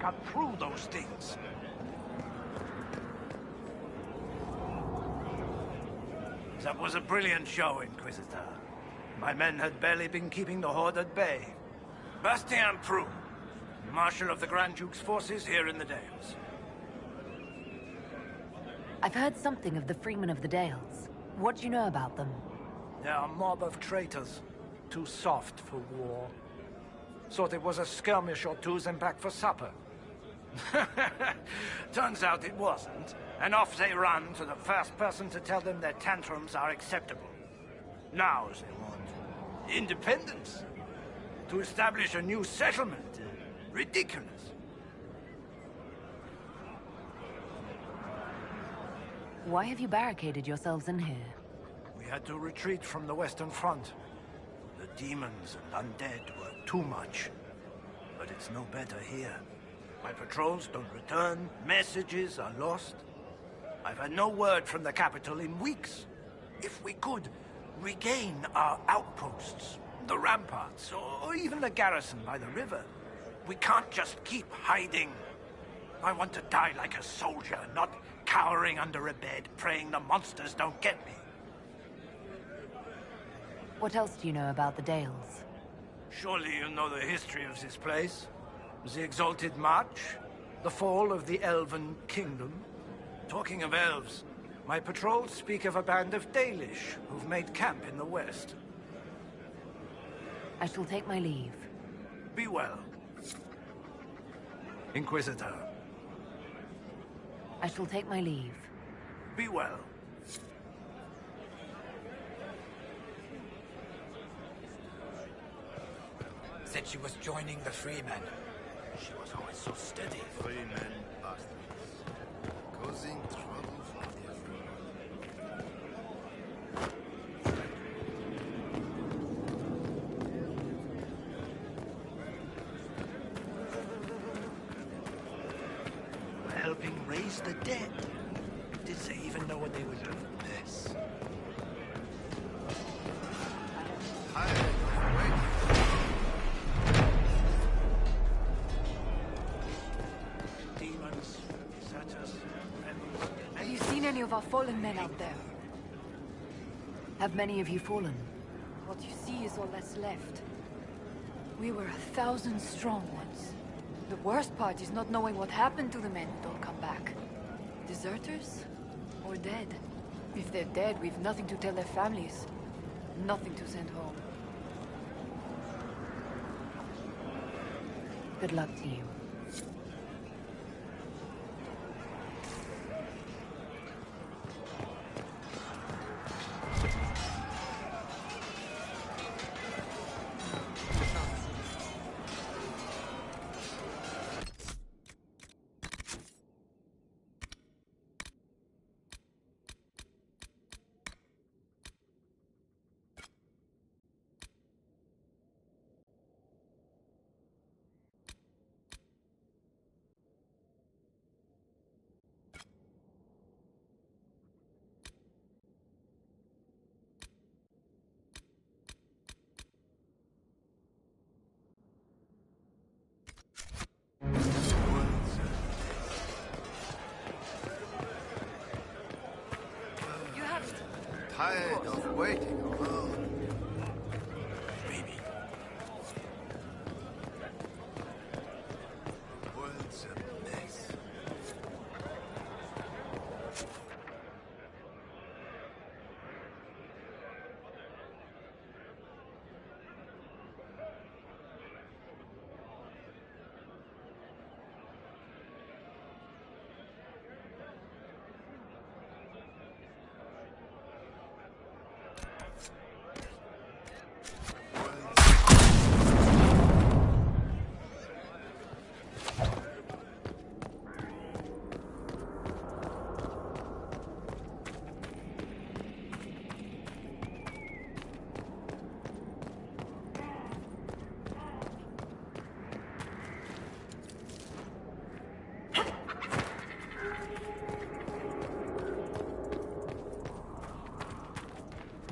cut through those things. That was a brilliant show, Inquisitor. My men had barely been keeping the Horde at bay. Bastien Prou, Marshal of the Grand Duke's forces here in the Dales. I've heard something of the Freemen of the Dales. What do you know about them? They're a mob of traitors. Too soft for war. Thought it was a skirmish or two, then back for supper. Turns out it wasn't. And off they run to the first person to tell them their tantrums are acceptable. Now they want independence. To establish a new settlement. Ridiculous. Why have you barricaded yourselves in here? We had to retreat from the Western Front. The demons and undead were too much. But it's no better here. My patrols don't return, messages are lost. I've had no word from the capital in weeks. If we could regain our outposts, the ramparts, or even the garrison by the river, we can't just keep hiding. I want to die like a soldier, not cowering under a bed, praying the monsters don't get me. What else do you know about the Dales? Surely you know the history of this place. The Exalted March, the fall of the Elven Kingdom. Talking of elves, my patrols speak of a band of Dalish who've made camp in the west. I shall take my leave. Be well. Inquisitor. I shall take my leave. Be well. Said she was joining the Freemen. She was always so steady. Freemen bastards, causing trouble for everyone. Helping raise the dead. Did they even know what they were doing? This. Tired of waiting. Demons, deserters, rebels. Have you seen any of our fallen men out there? Have many of you fallen? What you see is all that's left. We were 1,000 strong once. The worst part is not knowing what happened to the men who don't come back. Deserters? Or dead? If they're dead, we've nothing to tell their families. Nothing to send home. Good luck to you. Tired of waiting alone. Maybe. The world's a mess.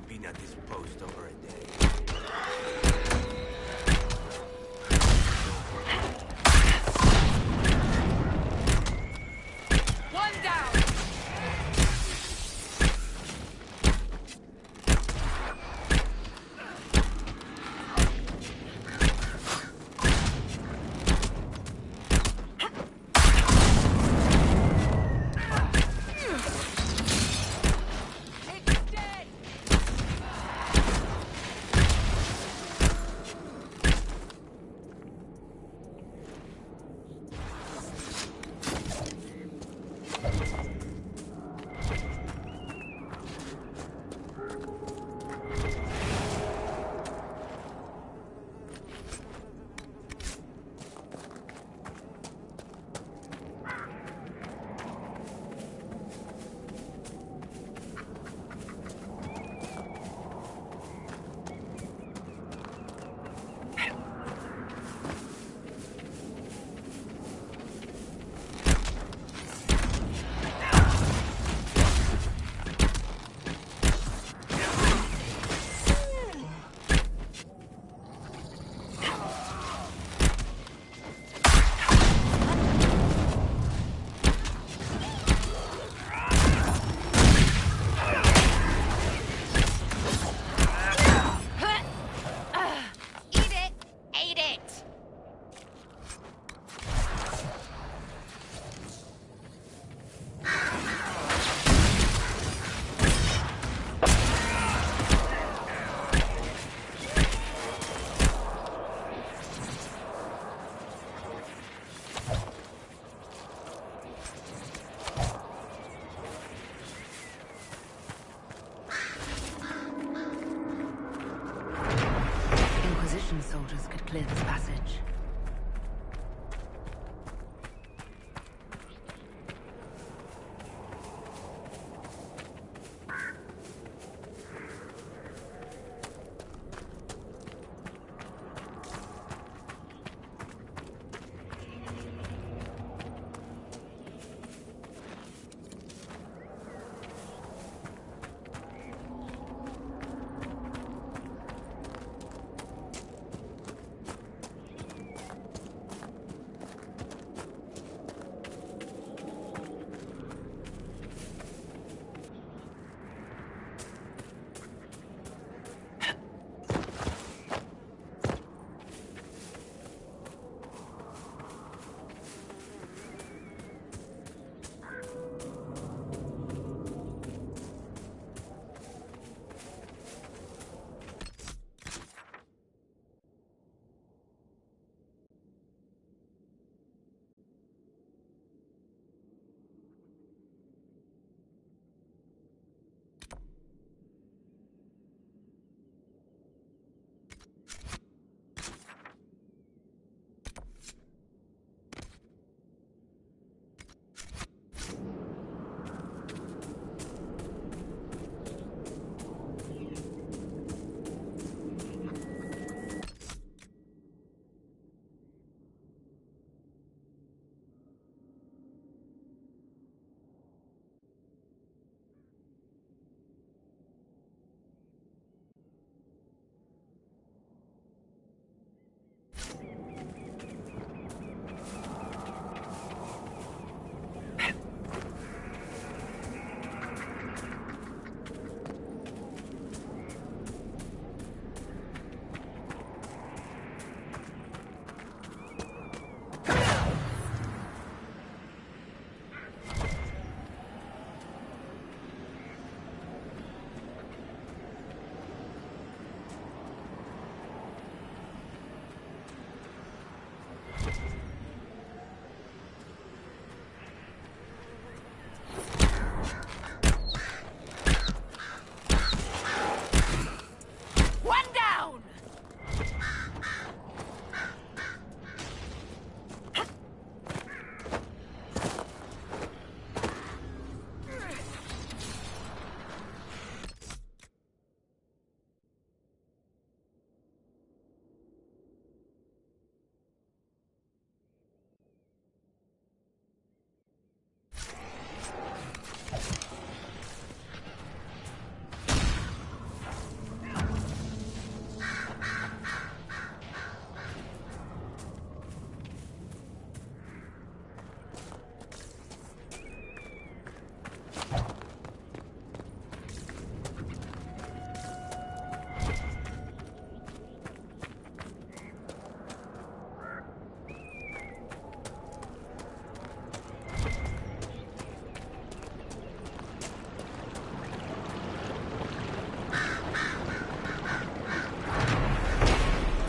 Been at this post over a day. Inquisition soldiers could clear this passage.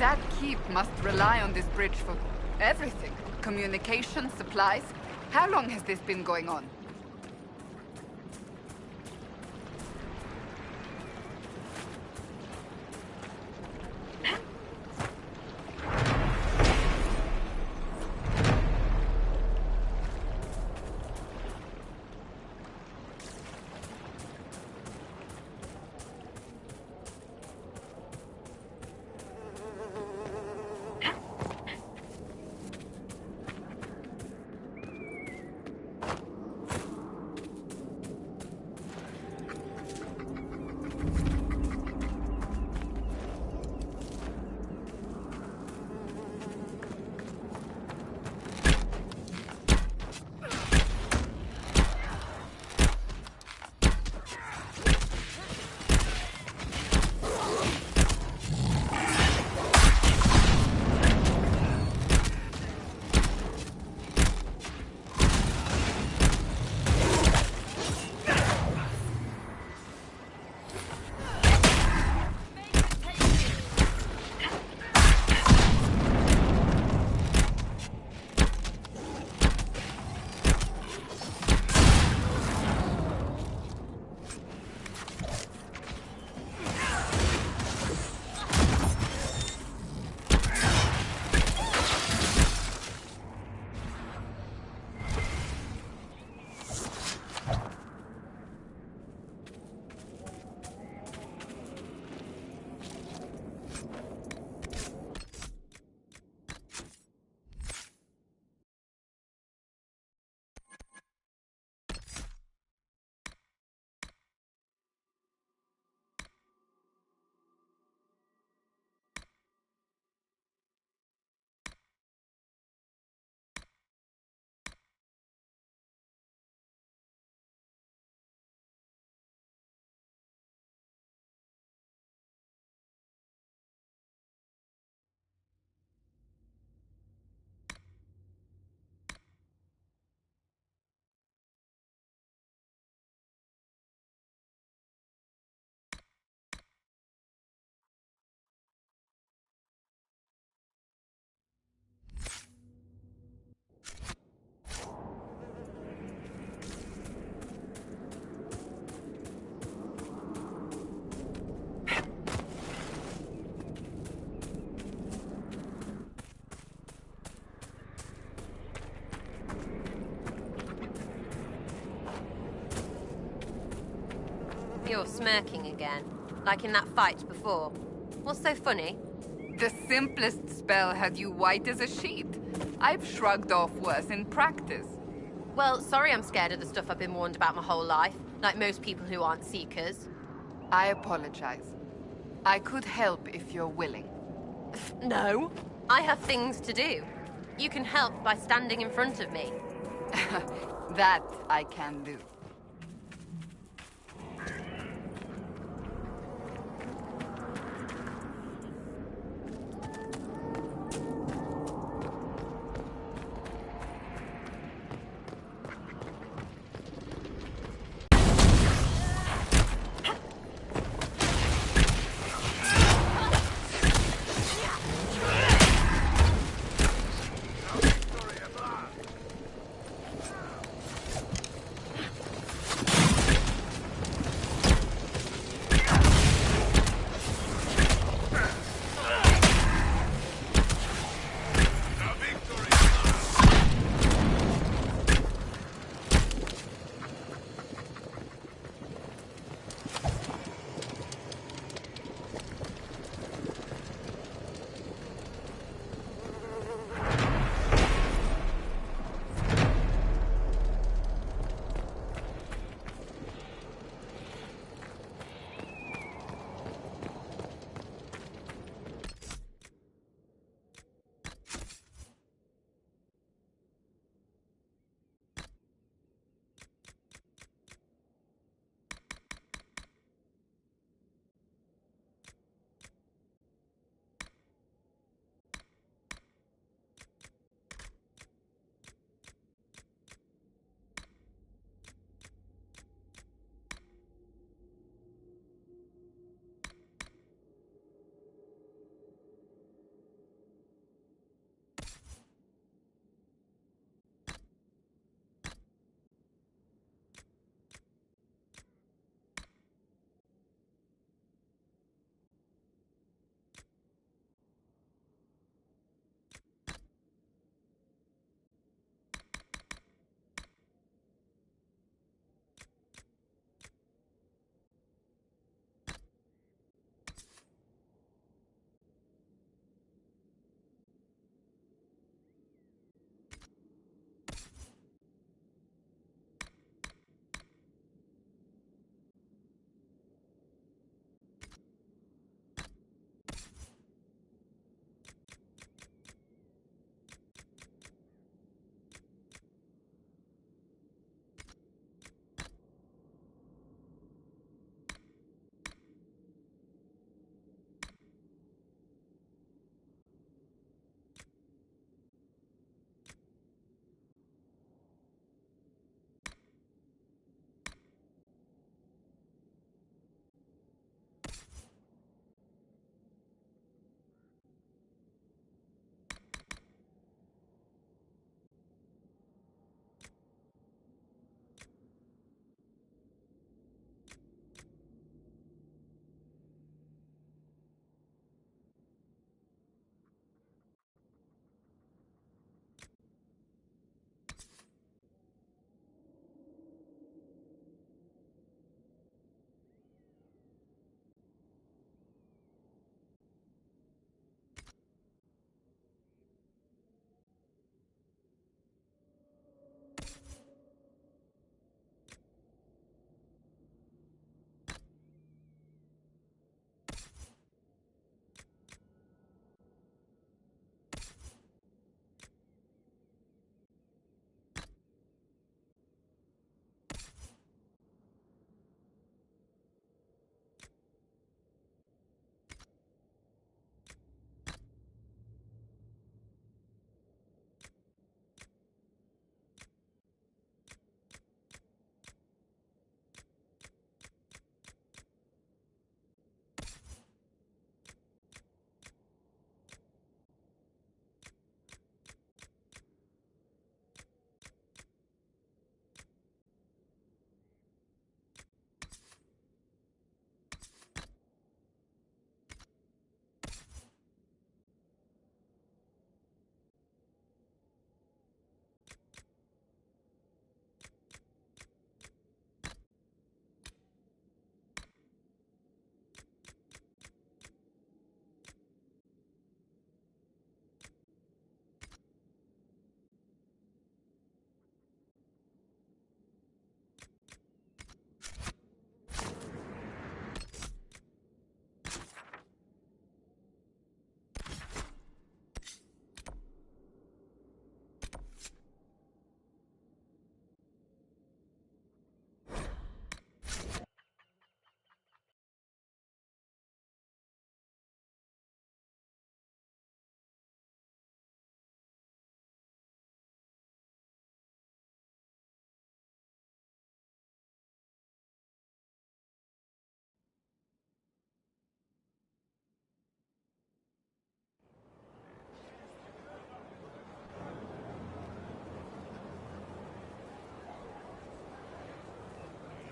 That keep must rely on this bridge for everything. Communication, supplies. How long has this been going on? You're smirking again, like in that fight before. What's so funny? The simplest spell had you white as a sheet. I've shrugged off worse in practice. Well, sorry I'm scared of the stuff I've been warned about my whole life, like most people who aren't Seekers. I apologize. I could help if you're willing. No. I have things to do. You can help by standing in front of me. That I can do.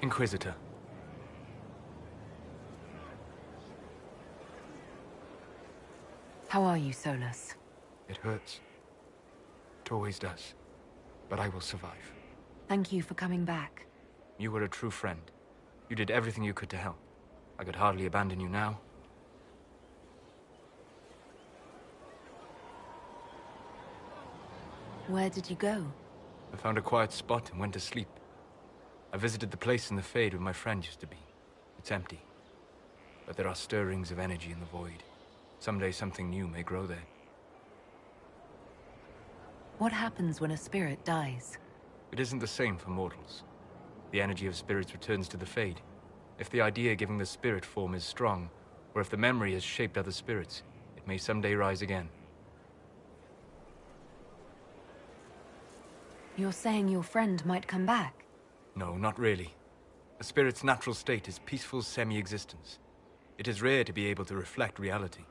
Inquisitor. How are you, Solus? It hurts. It always does. But I will survive. Thank you for coming back. You were a true friend. You did everything you could to help. I could hardly abandon you now. Where did you go? I found a quiet spot and went to sleep. I visited the place in the Fade where my friend used to be. It's empty. But there are stirrings of energy in the void. Someday something new may grow there. What happens when a spirit dies? It isn't the same for mortals. The energy of spirits returns to the Fade. If the idea giving the spirit form is strong, or if the memory has shaped other spirits, it may someday rise again. You're saying your friend might come back? No, not really. A spirit's natural state is peaceful semi-existence. It is rare to be able to reflect reality.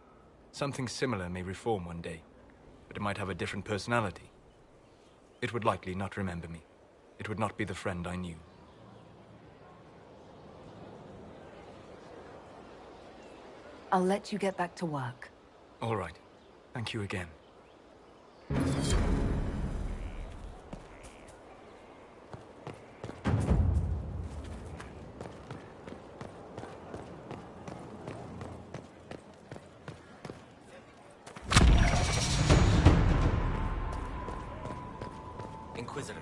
Something similar may reform one day, but it might have a different personality. It would likely not remember me. It would not be the friend I knew. I'll let you get back to work. All right. Thank you again. Inquisitor.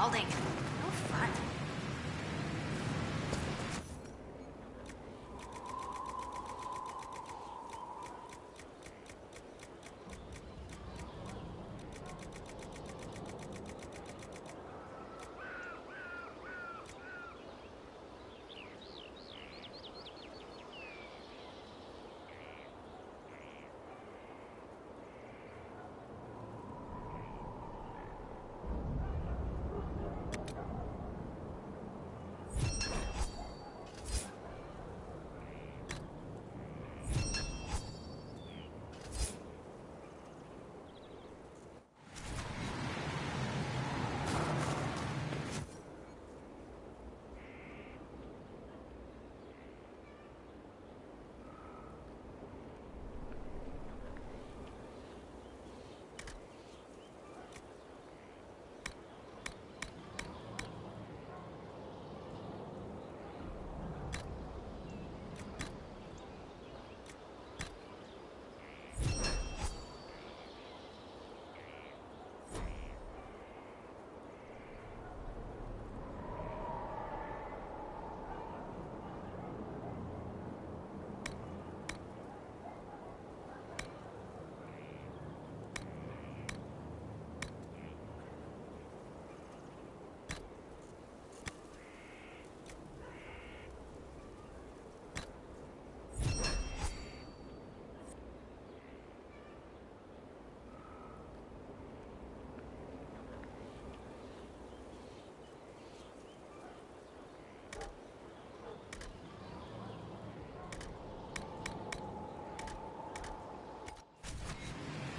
balding. No fun.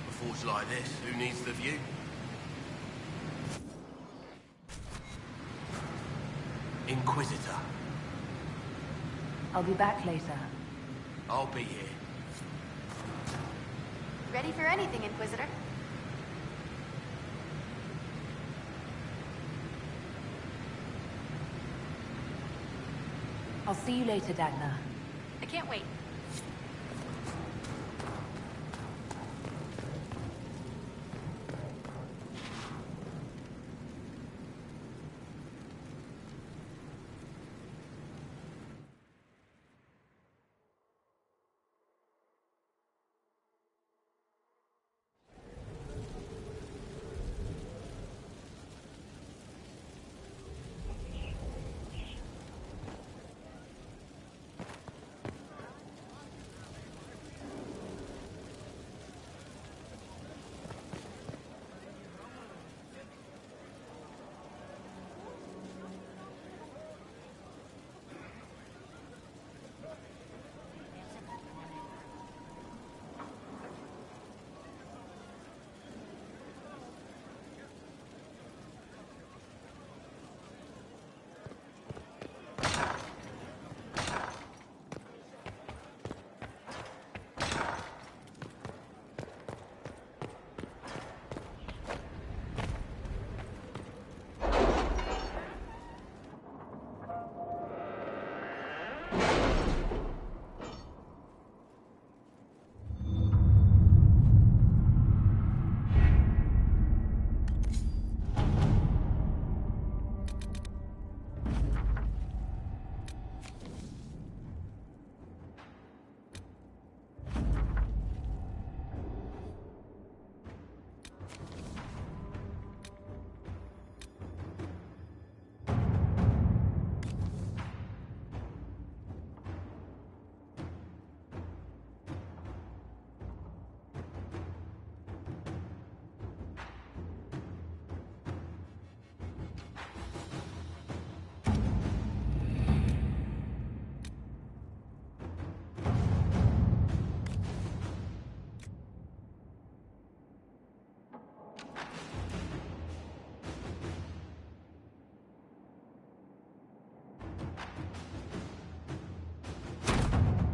A forge like this, who needs the view? Inquisitor. I'll be back later. I'll be here. Ready for anything, Inquisitor? I'll see you later, Dagna. I can't wait.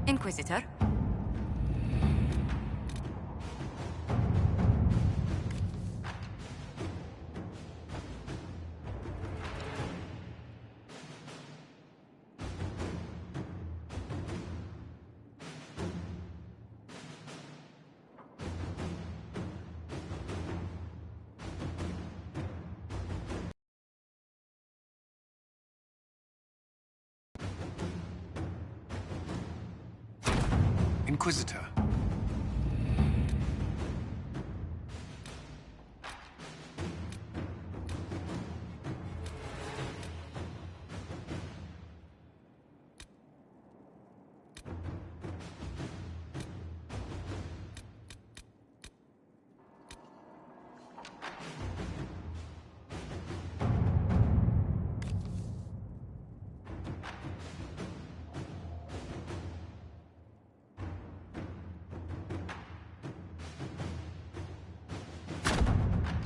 Inquisitor? Inquisitor.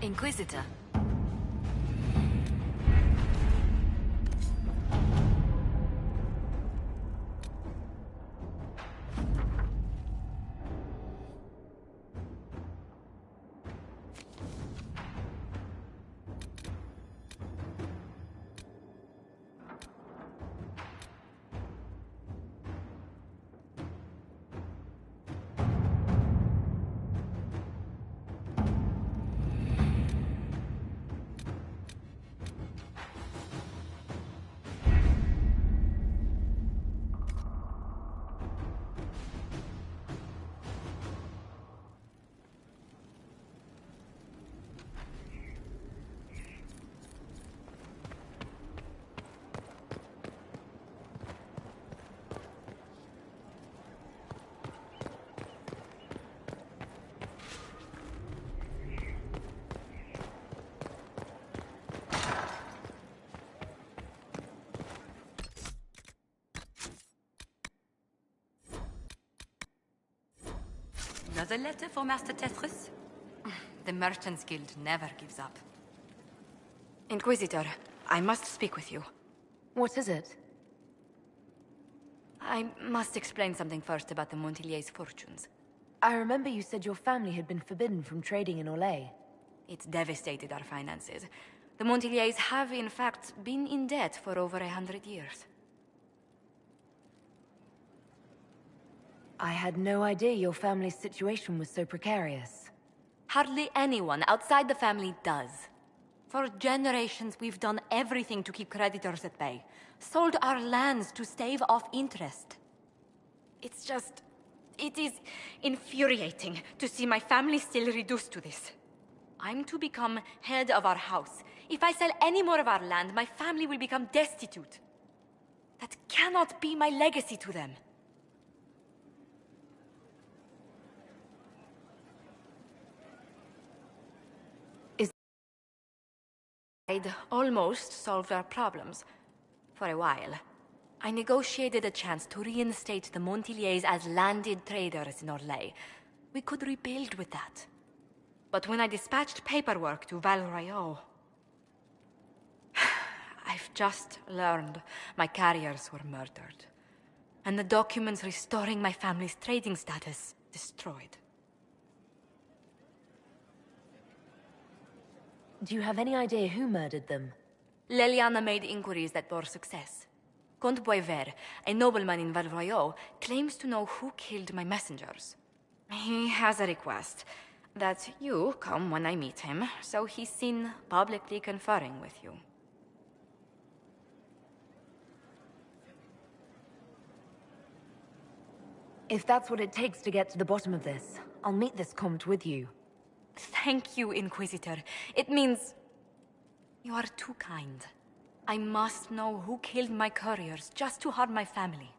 Inquisitor. Another letter for Master Tetris? The Merchants Guild never gives up. Inquisitor, I must speak with you. What is it? I must explain something first about the Montilier's fortunes. I remember you said your family had been forbidden from trading in Orlais. It's devastated our finances. The Montilier's have, in fact, been in debt for over 100 years. I had no idea your family's situation was so precarious. Hardly anyone outside the family does. For generations, we've done everything to keep creditors at bay. Sold our lands to stave off interest. It's just... it is infuriating to see my family still reduced to this. I'm to become head of our house. If I sell any more of our land, my family will become destitute. That cannot be my legacy to them. I'd almost solved our problems. For a while. I negotiated a chance to reinstate the Montiliers as landed traders in Orlais. We could rebuild with that. But when I dispatched paperwork to Val Royeaux... I've just learned my carriers were murdered. And the documents restoring my family's trading status destroyed. Do you have any idea who murdered them? Leliana made inquiries that bore success. Comte Boisvert, a nobleman in Val Royeaux, claims to know who killed my messengers. He has a request that you come when I meet him, so he's seen publicly conferring with you. If that's what it takes to get to the bottom of this, I'll meet this Comte with you. Thank you, Inquisitor. It means... you are too kind. I must know who killed my couriers just to harm my family.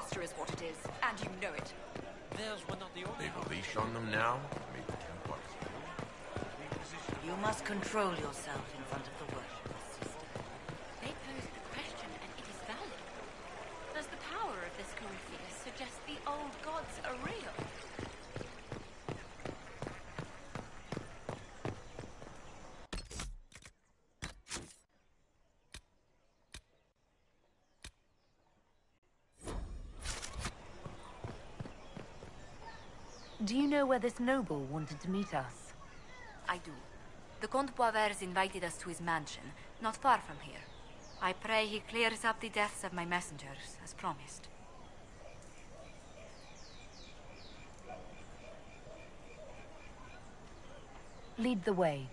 disaster is what it is, and you know it. Leave a leash on them now? Make them impossible. You must control yourself in front of the worshippers, sister. They posed the question, and it is valid. Does the power of this Corypheus suggest the old gods are real? Do you know where this noble wanted to meet us? I do. The Comte Boisvert invited us to his mansion, not far from here. I pray he clears up the deaths of my messengers, as promised. Lead the way.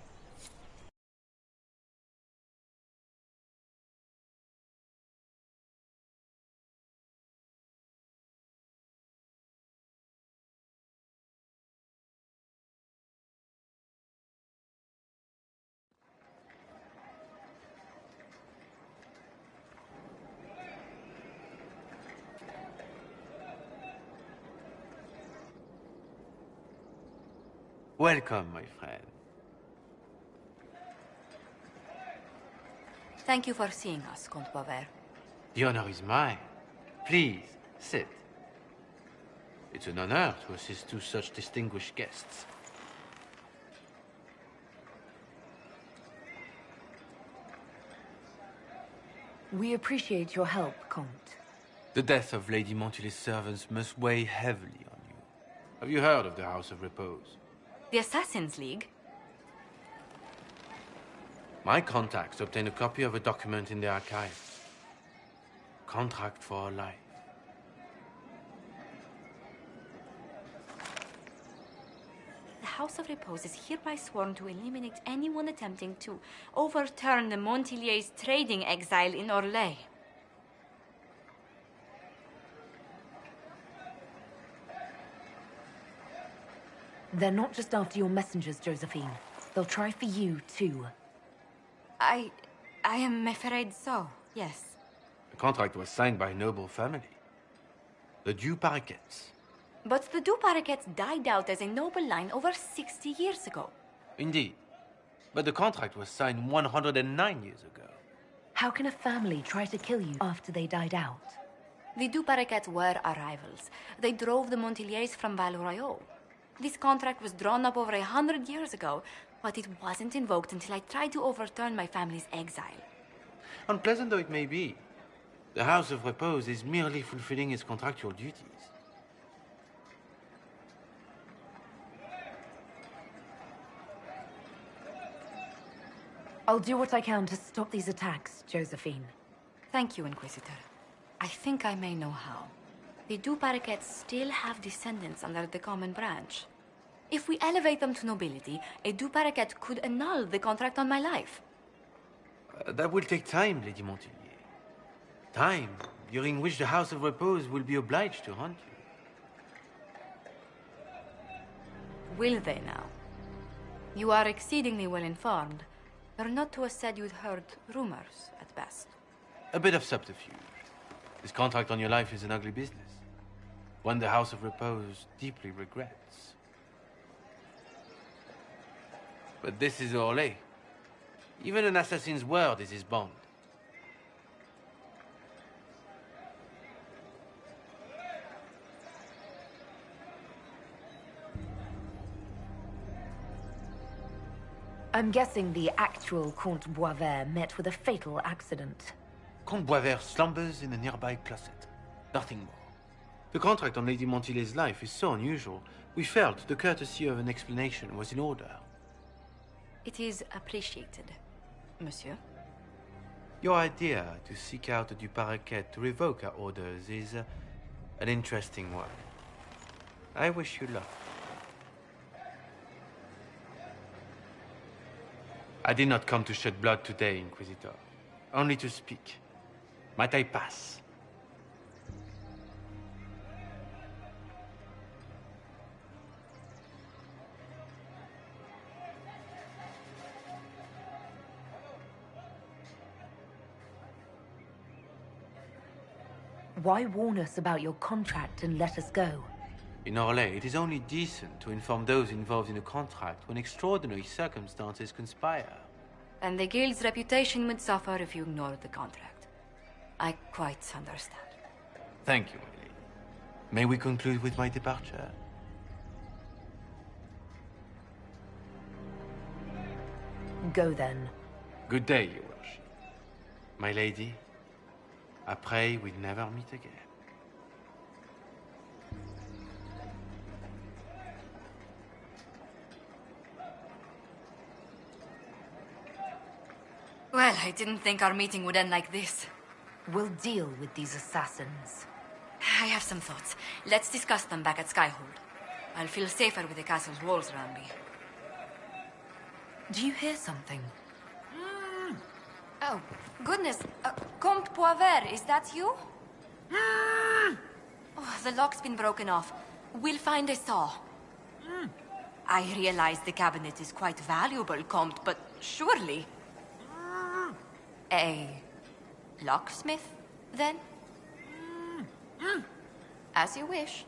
Welcome, my friend. Thank you for seeing us, Comte Boisvert. The honor is mine. Please, sit. It's an honor to assist two such distinguished guests. We appreciate your help, Comte. The death of Lady Montily's servants must weigh heavily on you. Have you heard of the House of Repose? The Assassin's League? My contacts obtained a copy of a document in the archives. Contract for a life. The House of Repose is hereby sworn to eliminate anyone attempting to overturn the Montily's trading exile in Orlais. They're not just after your messengers, Josephine. They'll try for you, too. I am afraid so, yes. The contract was signed by a noble family. The Du Paraquets. But the Du Paraquets died out as a noble line over 60 years ago. Indeed. But the contract was signed 109 years ago. How can a family try to kill you after they died out? The Du Paraquets were our rivals. They drove the Montiliers from Val Royal. This contract was drawn up over 100 years ago, but it wasn't invoked until I tried to overturn my family's exile. Unpleasant though it may be, the House of Repose is merely fulfilling its contractual duties. I'll do what I can to stop these attacks, Josephine. Thank you, Inquisitor. I think I may know how. The Du Paraquets still have descendants under the common branch. If we elevate them to nobility, a Du Paraquet could annul the contract on my life. That will take time, Lady Montilyet. Time during which the House of Repose will be obliged to hunt you. Will they now? You are exceedingly well informed. You're not to have said you'd heard rumors, at best. A bit of subterfuge. This contract on your life is an ugly business. One the House of Repose deeply regrets. But this is Orlais. Even an assassin's word is his bond. I'm guessing the actual Comte Boisvert met with a fatal accident. Comte Boisvert slumbers in a nearby closet. Nothing more. The contract on Lady Montily's life is so unusual, we felt the courtesy of an explanation was in order. It is appreciated, monsieur. Your idea to seek out the Du Paraquet to revoke our orders is an interesting one. I wish you luck. I did not come to shed blood today, Inquisitor. Only to speak. Might I pass? Why warn us about your contract and let us go? In Orlais, it is only decent to inform those involved in a contract when extraordinary circumstances conspire. And the guild's reputation would suffer if you ignored the contract. I quite understand. Thank you, my lady. May we conclude with my departure? Go then. Good day, your worship. My lady, I pray we never meet again. Well, I didn't think our meeting would end like this. We'll deal with these assassins. I have some thoughts. Let's discuss them back at Skyhold. I'll feel safer with the castle's walls around me. Do you hear something? Oh, goodness. Comte Poivert, is that you? Oh, the lock's been broken off. We'll find a saw. I realize the cabinet is quite valuable, Comte, but surely... A locksmith, then? As you wish.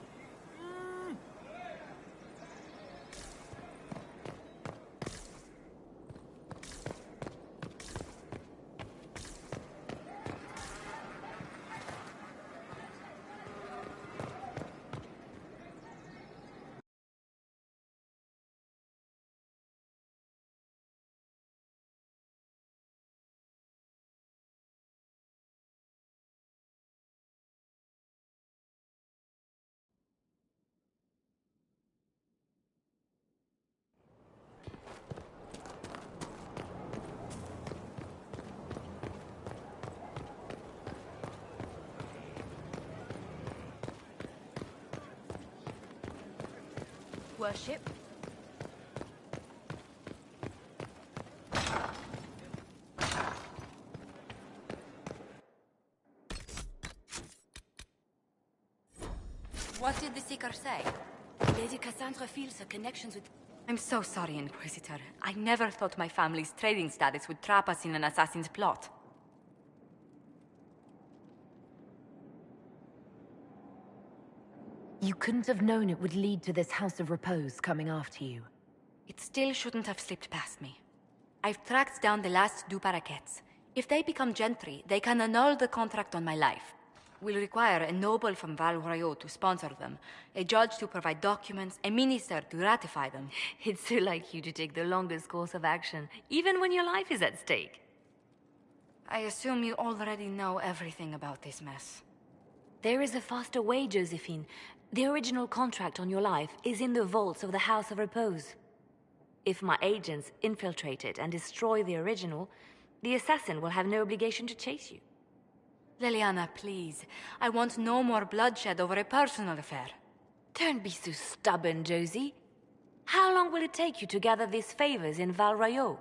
Worship? What did the Seeker say? Lady Cassandra feels her connections with... I'm so sorry, Inquisitor. I never thought my family's trading status would trap us in an assassin's plot. You couldn't have known it would lead to this House of Repose coming after you. It still shouldn't have slipped past me. I've tracked down the last Du Paraquets. If they become gentry, they can annul the contract on my life. We'll require a noble from Val Royaux to sponsor them, a judge to provide documents, a minister to ratify them. It's so like you to take the longest course of action, even when your life is at stake. I assume you already know everything about this mess. There is a faster way, Josephine. The original contract on your life is in the vaults of the House of Repose. If my agents infiltrate it and destroy the original, the assassin will have no obligation to chase you. Leliana, please. I want no more bloodshed over a personal affair. Don't be so stubborn, Josie. How long will it take you to gather these favors in Val Royaux?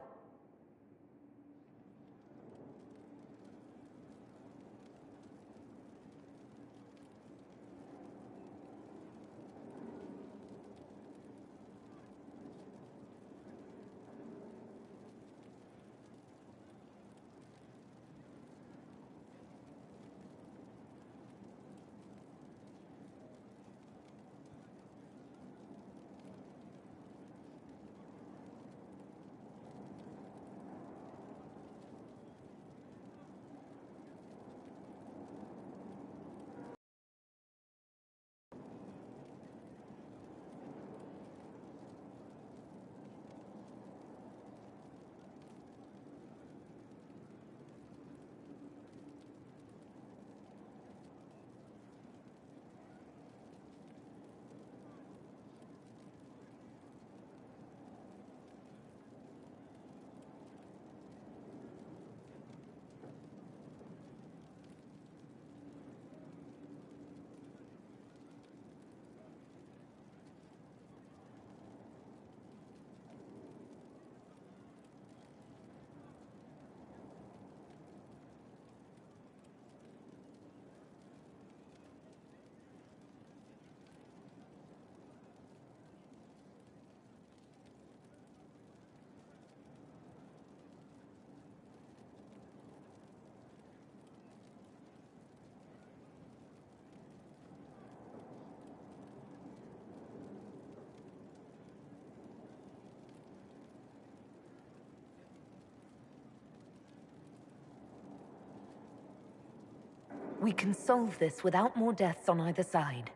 We can solve this without more deaths on either side.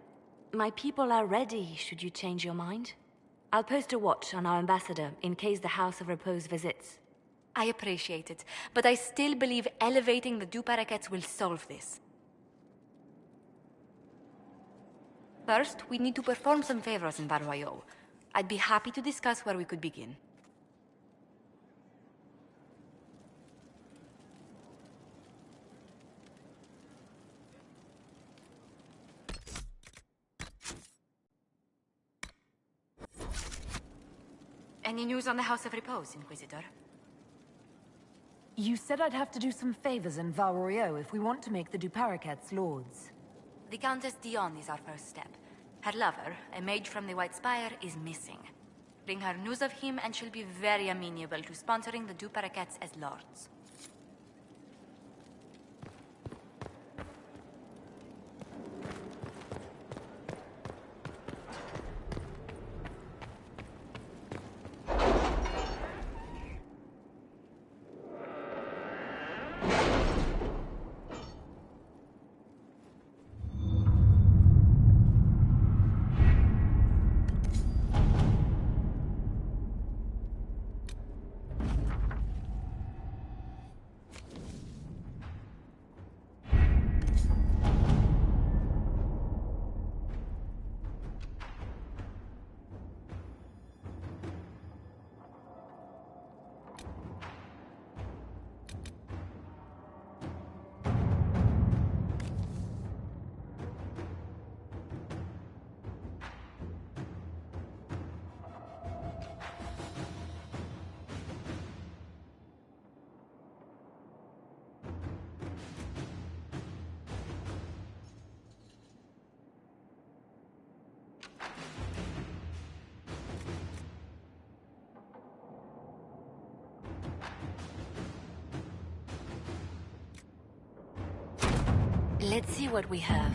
My people are ready, should you change your mind. I'll post a watch on our ambassador in case the House of Repose visits. I appreciate it, but I still believe elevating the Du Paraquets will solve this. First, we need to perform some favors in Barroyo. I'd be happy to discuss where we could begin. Any news on the House of Repose, Inquisitor? You said I'd have to do some favors in Valrorio if we want to make the Du Paraquets lords. The Countess Dion is our first step. Her lover, a mage from the White Spire, is missing. Bring her news of him and she'll be very amenable to sponsoring the Du Paraquets as lords. Let's see what we have.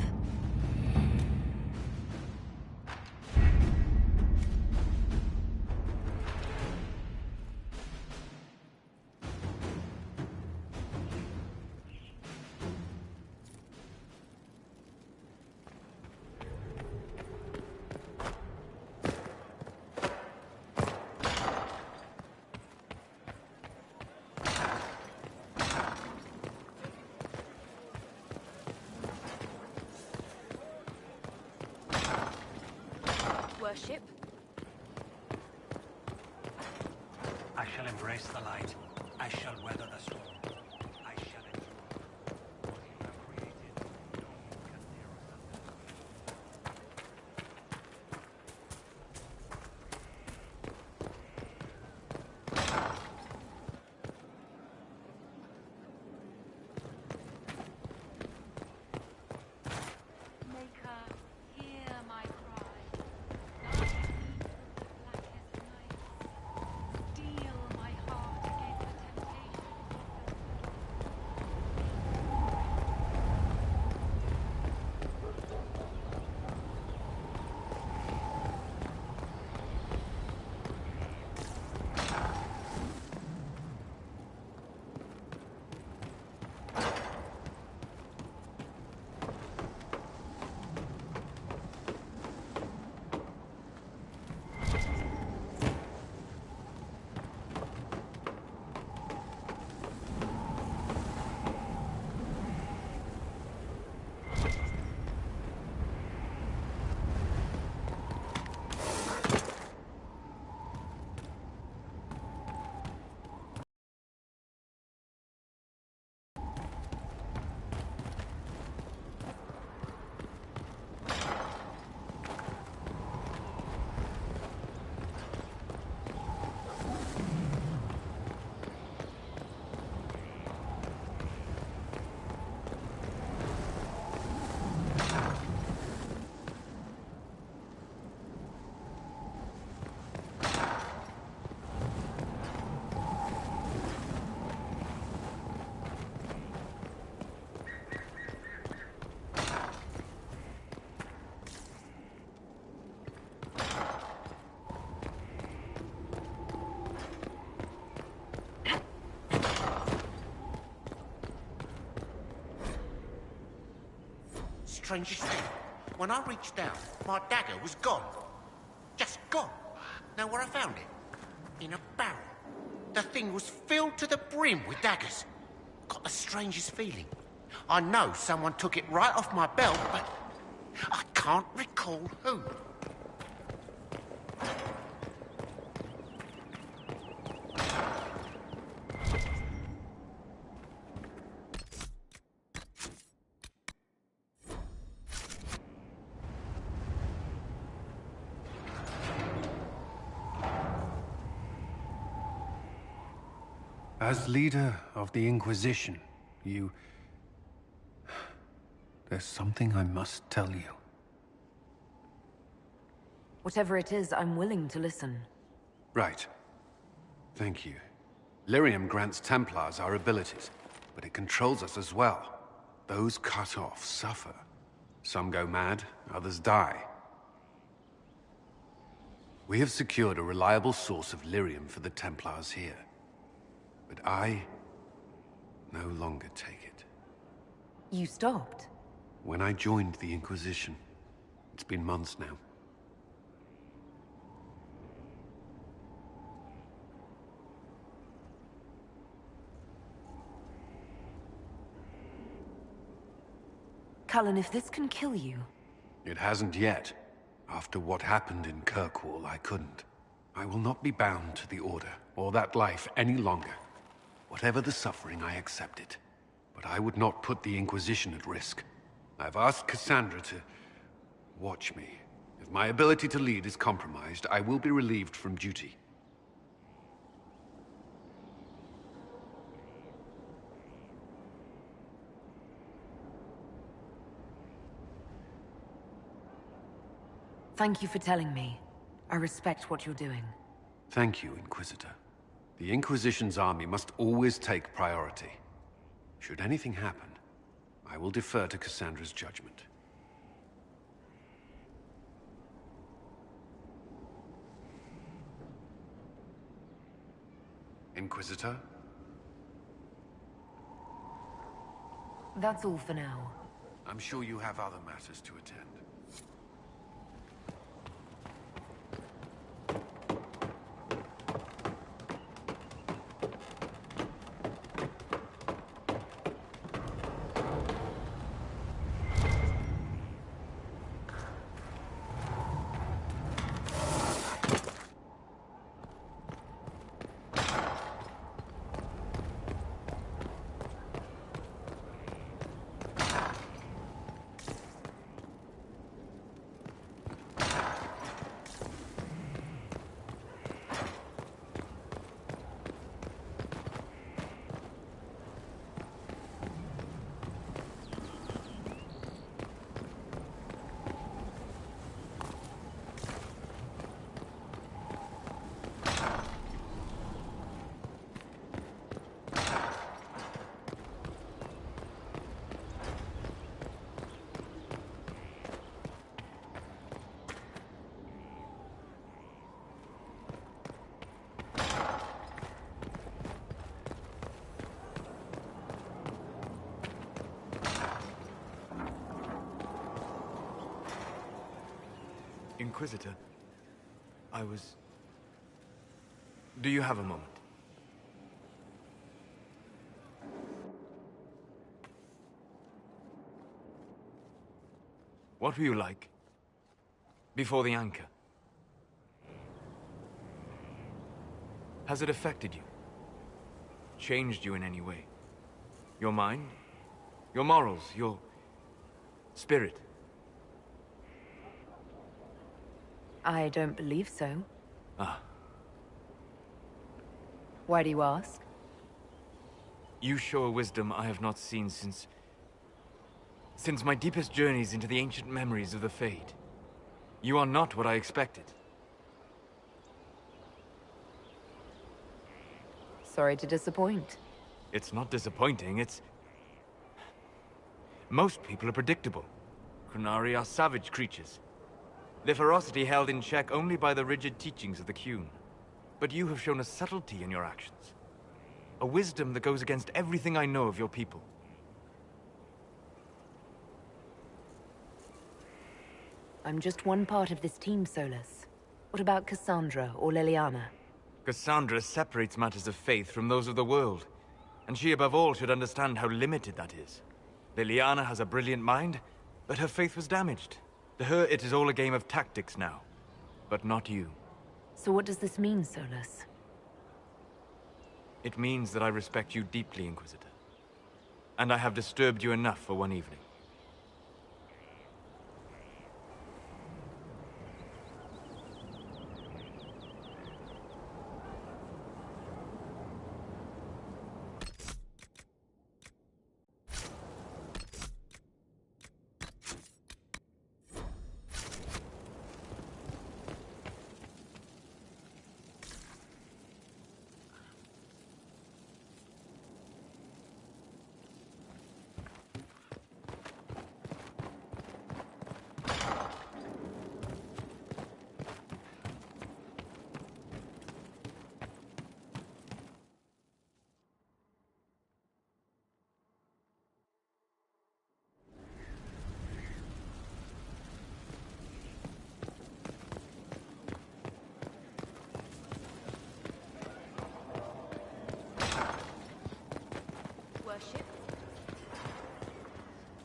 Worship. I shall embrace the light. I shall weather the storm. I shall endure. What you have created, no one can tear asunder. Maker, hear my cry. Blackest night, steel my heart against the temptation. strangest thing. When I reached down, my dagger was gone. Just gone. Know where I found it? In a barrel. The thing was filled to the brim with daggers. Got the strangest feeling. I know someone took it right off my belt, but I can't recall who. As leader of the Inquisition, there's something I must tell you. Whatever it is, I'm willing to listen. Right. Thank you. Lyrium grants Templars our abilities, but it controls us as well. Those cut off suffer. Some go mad, others die. We have secured a reliable source of Lyrium for the Templars here. But I no longer take it. You stopped? When I joined the Inquisition. It's been months now. Cullen, if this can kill you... It hasn't yet. After what happened in Kirkwall, I couldn't. I will not be bound to the Order, or that life any longer. Whatever the suffering, I accept it. But I would not put the Inquisition at risk. I've asked Cassandra to watch me. If my ability to lead is compromised, I will be relieved from duty. Thank you for telling me. I respect what you're doing. Thank you, Inquisitor. The Inquisition's army must always take priority. Should anything happen, I will defer to Cassandra's judgment. Inquisitor? That's all for now. I'm sure you have other matters to attend. Inquisitor, Do you have a moment? What were you like before the anchor? Has it affected you? Changed you in any way? Your mind? Your morals? Your spirit? I don't believe so. Ah. Why do you ask? You show a wisdom I have not seen since my deepest journeys into the ancient memories of the Fade. You are not what I expected. Sorry to disappoint. It's not disappointing, it's... Most people are predictable. Qunari are savage creatures. Their ferocity held in check only by the rigid teachings of the Qun. But you have shown a subtlety in your actions. A wisdom that goes against everything I know of your people. I'm just one part of this team, Solus. What about Cassandra or Liliana? Cassandra separates matters of faith from those of the world. And she above all should understand how limited that is. Liliana has a brilliant mind, but her faith was damaged. To her, it is all a game of tactics now. But not you. So what does this mean, Solus? It means that I respect you deeply, Inquisitor. And I have disturbed you enough for one evening.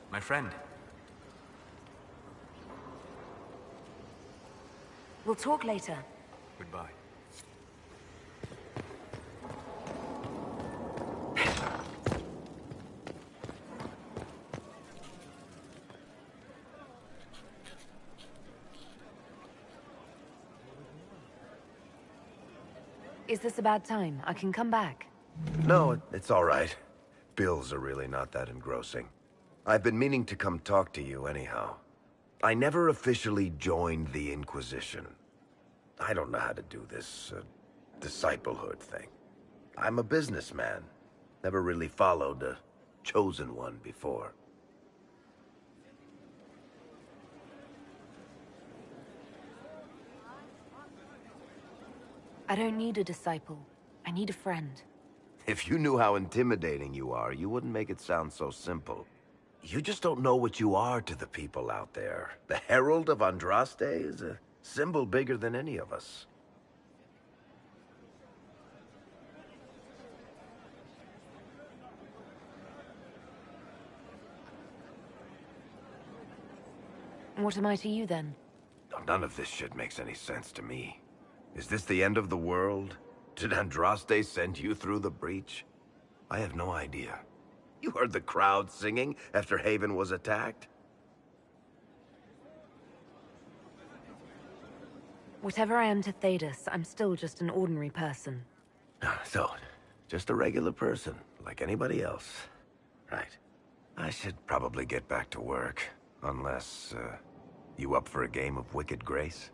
My friend. We'll talk later. Goodbye. Is this a bad time? I can come back. No, it's all right. Bills are really not that engrossing. I've been meaning to come talk to you anyhow. I never officially joined the Inquisition. I don't know how to do this, disciplehood thing. I'm a businessman. Never really followed a chosen one before. I don't need a disciple. I need a friend. If you knew how intimidating you are, you wouldn't make it sound so simple. You just don't know what you are to the people out there. The Herald of Andraste is a symbol bigger than any of us. What am I to you, then? None of this shit makes any sense to me. Is this the end of the world? Did Andraste send you through the breach? I have no idea. You heard the crowd singing after Haven was attacked? Whatever I am to Thedas, I'm still just an ordinary person. So, just a regular person, like anybody else. Right. I should probably get back to work. Unless, you up for a game of Wicked Grace?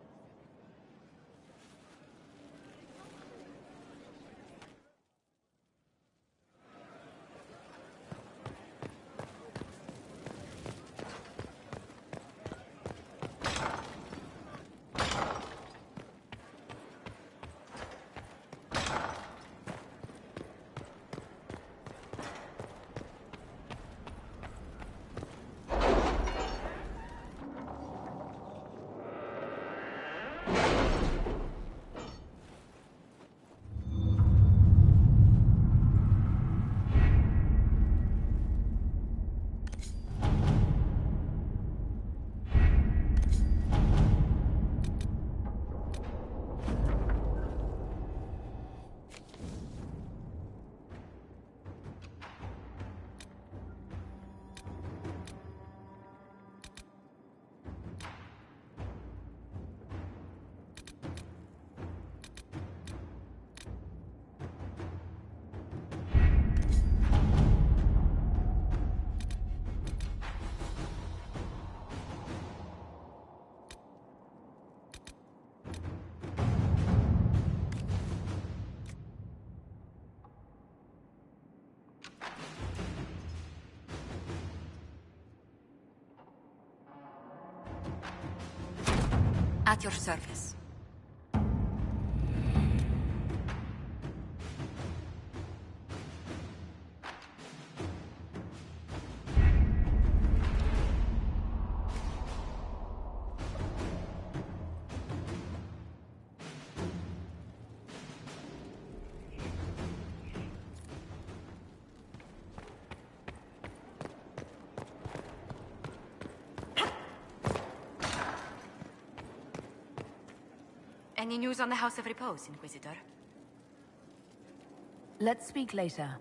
At your service. Any news on the House of Repose, Inquisitor? Let's speak later.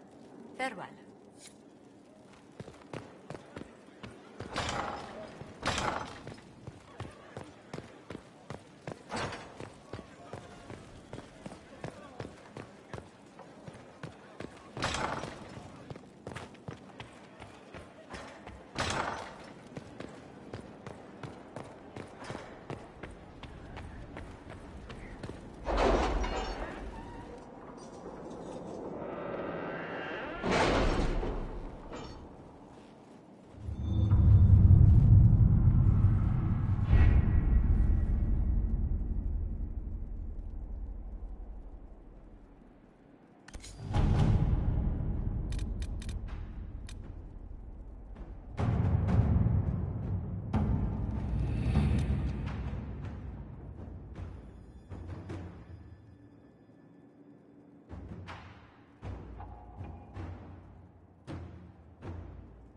Farewell.